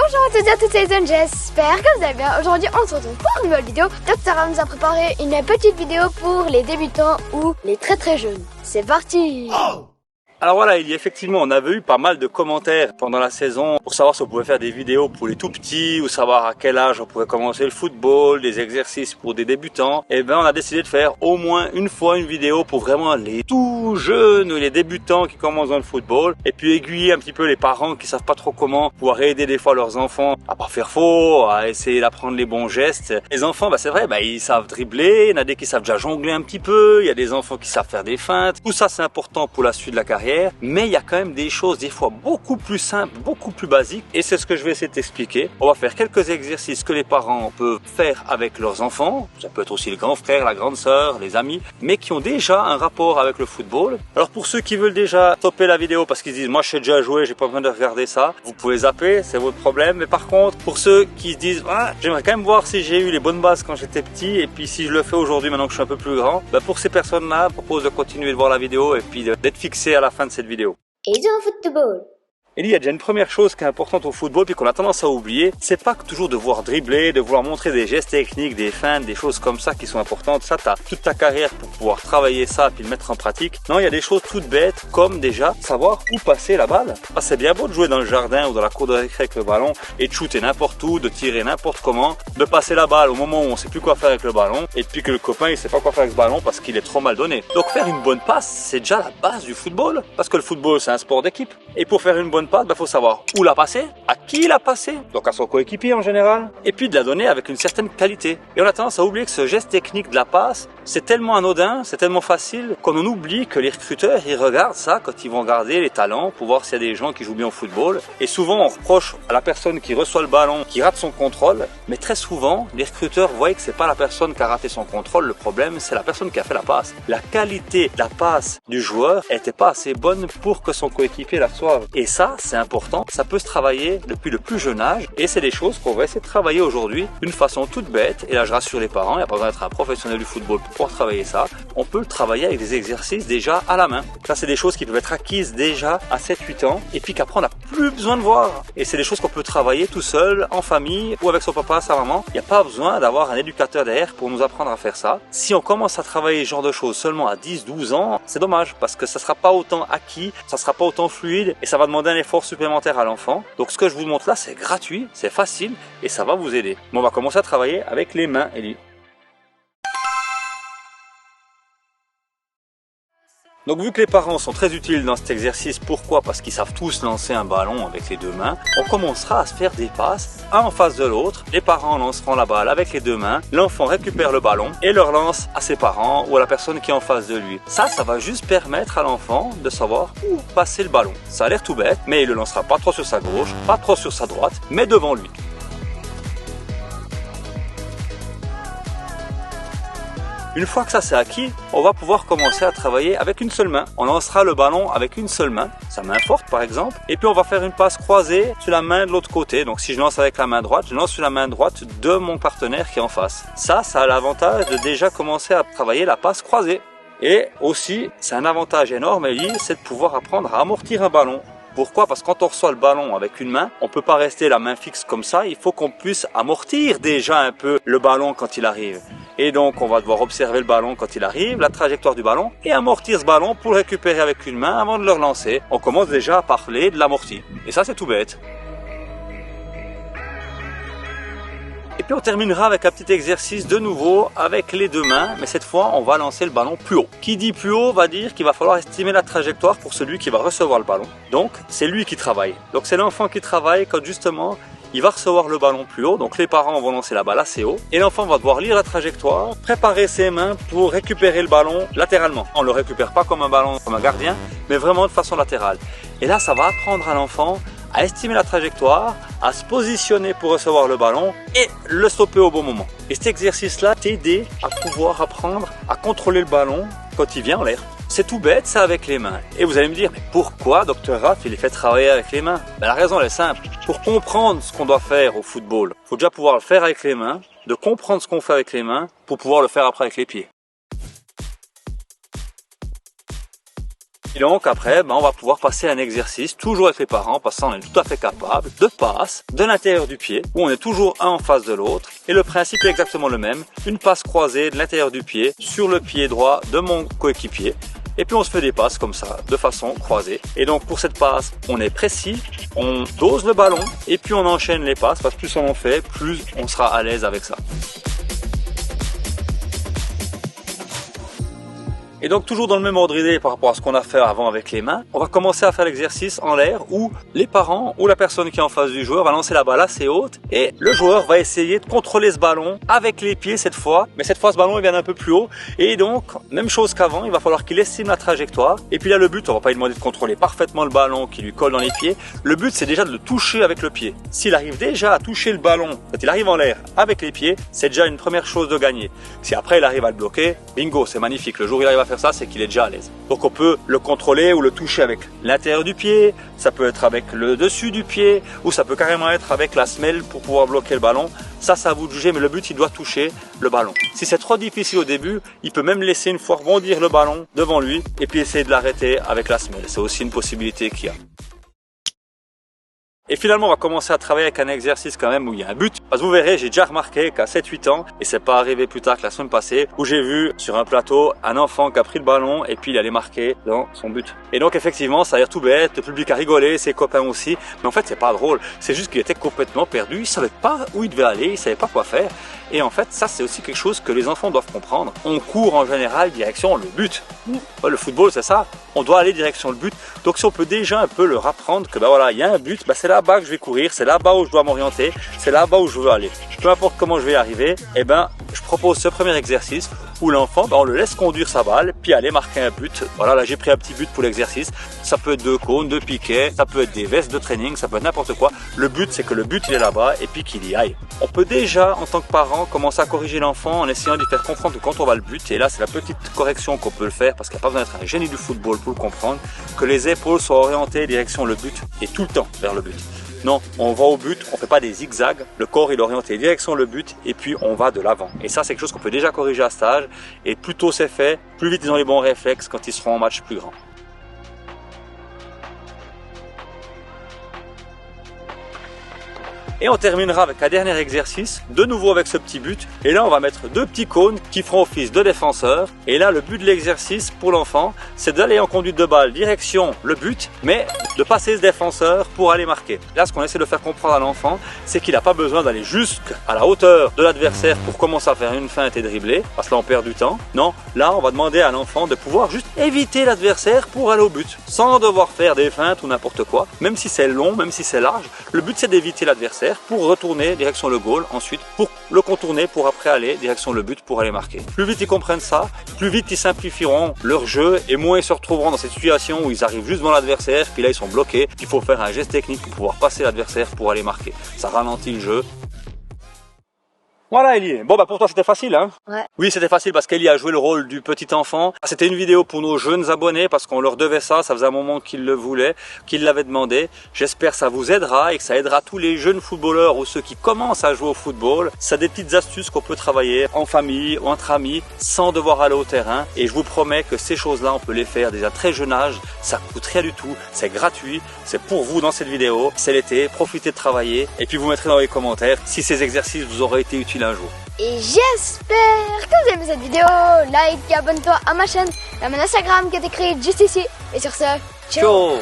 Bonjour à tous et à toutes, c'est Zone, j'espère que vous allez bien. Aujourd'hui on se retrouve pour une nouvelle vidéo. Docteur nous a préparé une petite vidéo pour les débutants ou les très jeunes. C'est parti. Alors voilà, effectivement, on avait eu pas mal de commentaires pendant la saison pour savoir si on pouvait faire des vidéos pour les tout petits ou savoir à quel âge on pouvait commencer le football, des exercices pour des débutants. Et ben, on a décidé de faire au moins une fois une vidéo pour vraiment les tout jeunes ou les débutants qui commencent dans le football et puis aiguiller un petit peu les parents qui savent pas trop comment pouvoir aider des fois leurs enfants à pas faire faux, à essayer d'apprendre les bons gestes. Les enfants, c'est vrai, ils savent dribbler, il y en a des qui savent déjà jongler un petit peu, il y a des enfants qui savent faire des feintes. Tout ça, c'est important pour la suite de la carrière. Mais il y a quand même des choses des fois beaucoup plus simples, beaucoup plus basiques et c'est ce que je vais essayer de t'expliquer. On va faire quelques exercices que les parents peuvent faire avec leurs enfants, ça peut être aussi le grand frère, la grande sœur, les amis, mais qui ont déjà un rapport avec le football. Alors pour ceux qui veulent déjà stopper la vidéo parce qu'ils disent moi je sais déjà jouer, j'ai pas besoin de regarder ça, vous pouvez zapper, c'est votre problème. Mais par contre pour ceux qui se disent j'aimerais quand même voir si j'ai eu les bonnes bases quand j'étais petit et puis si je le fais aujourd'hui maintenant que je suis un peu plus grand, pour ces personnes-là, je propose de continuer de voir la vidéo et puis d'être fixé à la fin de cette vidéo. Et ils ont football. Et il y a déjà une première chose qui est importante au football puis qu'on a tendance à oublier, c'est pas que toujours de vouloir dribbler, de vouloir montrer des gestes techniques, des feintes, des choses comme ça qui sont importantes. Ça, t'as toute ta carrière pour pouvoir travailler ça puis le mettre en pratique. Non, il y a des choses toutes bêtes comme déjà savoir où passer la balle. C'est bien beau de jouer dans le jardin ou dans la cour de récré avec le ballon et de shooter n'importe où, de tirer n'importe comment, de passer la balle au moment où on sait plus quoi faire avec le ballon et puis que le copain il sait pas quoi faire avec ce ballon parce qu'il est trop mal donné. Donc faire une bonne passe, c'est déjà la base du football parce que le football c'est un sport d'équipe. Et pour faire une bonne passe, faut savoir où la passer, à qui la passer, donc à son coéquipier en général, et puis de la donner avec une certaine qualité. Et on a tendance à oublier que ce geste technique de la passe, c'est tellement anodin, c'est tellement facile, qu'on en oublie que les recruteurs, ils regardent ça quand ils vont regarder les talents pour voir s'il y a des gens qui jouent bien au football. Et souvent, on reproche à la personne qui reçoit le ballon, qui rate son contrôle, mais très souvent, les recruteurs voient que c'est pas la personne qui a raté son contrôle, le problème, c'est la personne qui a fait la passe. La qualité de la passe du joueur était pas assez bonne pour que son coéquipier la reçoive. Et ça, c'est important, ça peut se travailler depuis le plus jeune âge et c'est des choses qu'on va essayer de travailler aujourd'hui d'une façon toute bête. Et là je rassure les parents, il n'y a pas besoin d'être un professionnel du football pour pouvoir travailler ça. On peut le travailler avec des exercices déjà à la main. Ça c'est des choses qui peuvent être acquises déjà à 7-8 ans et puis qu'après on n'a plus besoin de voir. Et c'est des choses qu'on peut travailler tout seul, en famille ou avec son papa, sa maman. Il n'y a pas besoin d'avoir un éducateur derrière pour nous apprendre à faire ça. Si on commence à travailler ce genre de choses seulement à 10-12 ans, c'est dommage parce que ça sera pas autant acquis, ça sera pas autant fluide et ça va demander un effort supplémentaire à l'enfant. Donc ce que je vous montre là, c'est gratuit, c'est facile et ça va vous aider. Bon, on va commencer à travailler avec les mains, Ellie. Donc vu que les parents sont très utiles dans cet exercice, pourquoi? Parce qu'ils savent tous lancer un ballon avec les deux mains. On commencera à se faire des passes, un en face de l'autre. Les parents lanceront la balle avec les deux mains. L'enfant récupère le ballon et le relance à ses parents ou à la personne qui est en face de lui. Ça va juste permettre à l'enfant de savoir où passer le ballon. Ça a l'air tout bête, mais il le lancera pas trop sur sa gauche, pas trop sur sa droite, mais devant lui. Une fois que ça c'est acquis, on va pouvoir commencer à travailler avec une seule main. On lancera le ballon avec une seule main, sa main forte par exemple, et puis on va faire une passe croisée sur la main de l'autre côté. Donc si je lance avec la main droite, je lance sur la main droite de mon partenaire qui est en face. Ça a l'avantage de déjà commencer à travailler la passe croisée. Et aussi, c'est un avantage énorme, Ellie, c'est de pouvoir apprendre à amortir un ballon. Pourquoi? Parce que quand on reçoit le ballon avec une main, on peut pas rester la main fixe comme ça, il faut qu'on puisse amortir déjà un peu le ballon quand il arrive. Et donc on va devoir observer le ballon quand il arrive, la trajectoire du ballon, et amortir ce ballon pour le récupérer avec une main avant de le relancer. On commence déjà à parler de l'amorti. Et ça c'est tout bête. Et puis on terminera avec un petit exercice de nouveau avec les deux mains, mais cette fois on va lancer le ballon plus haut. Qui dit plus haut va dire qu'il va falloir estimer la trajectoire pour celui qui va recevoir le ballon. Donc c'est lui qui travaille. Donc c'est l'enfant qui travaille quand justement il va recevoir le ballon plus haut. Donc les parents vont lancer la balle assez haut et l'enfant va devoir lire la trajectoire, préparer ses mains pour récupérer le ballon latéralement. On ne le récupère pas comme un ballon, comme un gardien, mais vraiment de façon latérale. Et là ça va apprendre à l'enfant à estimer la trajectoire, à se positionner pour recevoir le ballon et le stopper au bon moment. Et cet exercice-là t'aider à pouvoir apprendre à contrôler le ballon quand il vient en l'air. C'est tout bête, ça avec les mains. Et vous allez me dire, mais pourquoi Dr Raph il les fait travailler avec les mains? La raison elle est simple. Pour comprendre ce qu'on doit faire au football, il faut déjà pouvoir le faire avec les mains, de comprendre ce qu'on fait avec les mains pour pouvoir le faire après avec les pieds. Et donc après, on va pouvoir passer un exercice, toujours avec les parents, parce que ça on est tout à fait capable, de passe de l'intérieur du pied, où on est toujours un en face de l'autre. Et le principe est exactement le même, une passe croisée de l'intérieur du pied sur le pied droit de mon coéquipier. Et puis on se fait des passes comme ça, de façon croisée. Et donc pour cette passe, on est précis, on dose le ballon, et puis on enchaîne les passes, parce que plus on en fait, plus on sera à l'aise avec ça. Et donc toujours dans le même ordre d'idée par rapport à ce qu'on a fait avant avec les mains, on va commencer à faire l'exercice en l'air où les parents ou la personne qui est en face du joueur va lancer la balle assez haute et le joueur va essayer de contrôler ce ballon avec les pieds cette fois, mais cette fois ce ballon il vient un peu plus haut et donc même chose qu'avant, il va falloir qu'il estime la trajectoire et puis là le but, on va pas lui demander de contrôler parfaitement le ballon qui lui colle dans les pieds, le but c'est déjà de le toucher avec le pied. S'il arrive déjà à toucher le ballon quand il arrive en l'air avec les pieds, c'est déjà une première chose de gagner. Si après il arrive à le bloquer, bingo, c'est magnifique, le jour où il arrive à faire ça, c'est qu'il est déjà à l'aise. Donc on peut le contrôler ou le toucher avec l'intérieur du pied, ça peut être avec le dessus du pied, ou ça peut carrément être avec la semelle pour pouvoir bloquer le ballon. Ça, c'est à vous de juger, mais le but, il doit toucher le ballon. Si c'est trop difficile au début, il peut même laisser une fois rebondir le ballon devant lui et puis essayer de l'arrêter avec la semelle. C'est aussi une possibilité qu'il y a. Et finalement, on va commencer à travailler avec un exercice quand même où il y a un but. Parce que vous verrez, j'ai déjà remarqué qu'à 7-8 ans, et c'est pas arrivé plus tard que la semaine passée, où j'ai vu sur un plateau un enfant qui a pris le ballon et puis il allait marquer dans son but. Et donc effectivement, ça a l'air tout bête, le public a rigolé, ses copains aussi, mais en fait c'est pas drôle. C'est juste qu'il était complètement perdu, il savait pas où il devait aller, il savait pas quoi faire. Et en fait, ça c'est aussi quelque chose que les enfants doivent comprendre. On court en général direction le but. Ouais, le football c'est ça, on doit aller direction le but. Donc si on peut déjà un peu leur apprendre que voilà, il y a un but, c'est là-bas que je vais courir, c'est là-bas où je dois m'orienter, c'est là-bas où je veux aller. Peu importe comment je vais y arriver, je propose ce premier exercice où l'enfant, on le laisse conduire sa balle, puis aller marquer un but. Voilà, là j'ai pris un petit but pour l'exercice. Ça peut être 2 cônes, 2 piquets, ça peut être des vestes de training, ça peut être n'importe quoi. Le but, c'est que le but il est là-bas et puis qu'il y aille. On peut déjà, en tant que parent, commencer à corriger l'enfant en essayant de lui faire comprendre que quand on va le but, et là c'est la petite correction qu'on peut le faire parce qu'il n'y a pas besoin d'être un génie du football pour le comprendre, que les épaules soient orientées direction le but et tout le temps vers le but. Non, on va au but, on fait pas des zigzags, le corps il est orienté direction le but et puis on va de l'avant. Et ça c'est quelque chose qu'on peut déjà corriger à cet âge et plus tôt c'est fait, plus vite ils ont les bons réflexes quand ils seront en match plus grand. Et on terminera avec un dernier exercice, de nouveau avec ce petit but. Et là, on va mettre 2 petits cônes qui feront office de défenseurs. Et là, le but de l'exercice pour l'enfant, c'est d'aller en conduite de balle direction le but, mais de passer ce défenseur pour aller marquer. Là, ce qu'on essaie de faire comprendre à l'enfant, c'est qu'il n'a pas besoin d'aller jusqu'à la hauteur de l'adversaire pour commencer à faire une feinte et dribbler, parce que là, on perd du temps. Non, là, on va demander à l'enfant de pouvoir juste éviter l'adversaire pour aller au but, sans devoir faire des feintes ou n'importe quoi. Même si c'est long, même si c'est large, le but, c'est d'éviter l'adversaire pour retourner direction le goal, ensuite pour le contourner pour après aller direction le but pour aller marquer. Plus vite ils comprennent ça, plus vite ils simplifieront leur jeu et moins ils se retrouveront dans cette situation où ils arrivent juste devant l'adversaire, puis là ils sont bloqués, il faut faire un geste technique pour pouvoir passer l'adversaire pour aller marquer. Ça ralentit le jeu. Voilà Ellie. Bon pour toi c'était facile hein? Ouais. Oui c'était facile parce qu'Ellie a joué le rôle du petit enfant. C'était une vidéo pour nos jeunes abonnés parce qu'on leur devait ça faisait un moment qu'ils le voulaient, qu'ils l'avaient demandé. J'espère que ça vous aidera et que ça aidera tous les jeunes footballeurs ou ceux qui commencent à jouer au football. C'est des petites astuces qu'on peut travailler en famille ou entre amis sans devoir aller au terrain et je vous promets que ces choses-là on peut les faire déjà très jeune âge, ça coûte rien du tout, c'est gratuit, c'est pour vous dans cette vidéo, c'est l'été, profitez de travailler et puis vous mettrez dans les commentaires si ces exercices vous auraient été utiles un jour. Et j'espère que vous avez aimé cette vidéo. Like et abonne-toi à ma chaîne, à mon Instagram qui est écrit juste ici. Et sur ce, ciao.